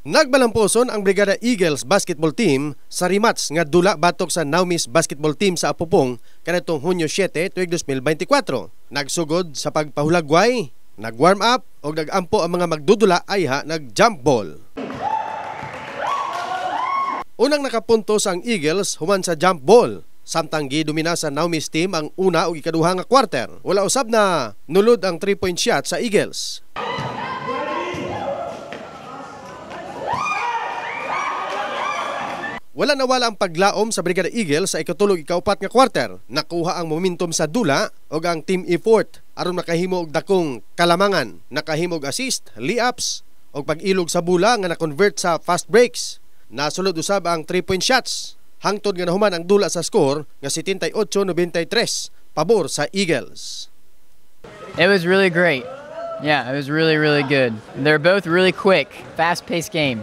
Nagbalamposon ang Brigada Eagles basketball team sa rematch nga dula batok sa Naumis basketball team sa Apupong kanatong Hunyo 7, tuig 2024. Nagsugod sa pagpahulagway, nag-warm up o nag-ampo ang mga magdudula ayha nag-jump ball. Unang nakapuntos ang Eagles human sa jump ball. Samtang gidumina sa Naumis team ang una o ikaduha nga quarter. Wala usab na nulod ang 3-point shot sa Eagles. Wala ang paglaom sa Brigada Eagles sa ikatulog-ikaupat nga quarter. Nakuha ang momentum sa dula o ang team effort aron makahimo og dakong kalamangan. Nakahimo og assist, layups o pag-ilog sa bula nga na-convert sa fast breaks. Nasulod usab ang 3-point shots. Hangtod nga nahuman ang dula sa score nga 78-93 pabor sa Eagles. It was really great. Yeah, it was really good. They're both really quick, fast-paced game.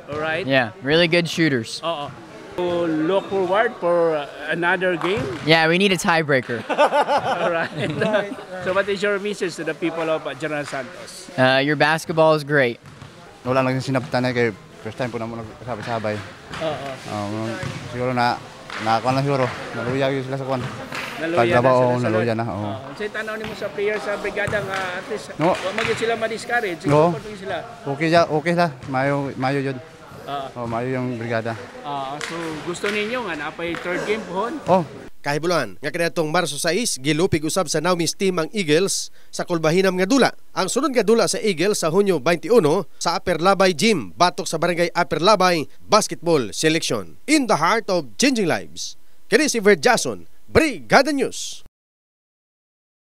All right. Yeah, really good shooters. To look forward for another game. Yeah, we need a tiebreaker. All right. So what is your message to the people of General Santos? Your basketball is great. Wala lang sinaptan na kay first time po na mo nagkasabay-sabay. Siguro nakakuan lang siguro. Naluya yun sila sa kuan. Naluya na. Sa tanaw nimo sa player sa brigada nga at least wag sila ma-discourage. No. Sila. Okay la. Mayo yun. Mayo yung brigada. So gusto ninyo nga napay third game pohon? Kahibuluhan nga kanatong Marso 6 gilupig usab sa Naumis team ang Eagles sa Kulbahinam nga dula. Ang sunod nga dula sa Eagles sa Hunyo 21 sa Upper Labay Gym batok sa Barangay Upper Labay Basketball Selection. In the heart of changing lives. Kini si Verd Jason, Brigada News.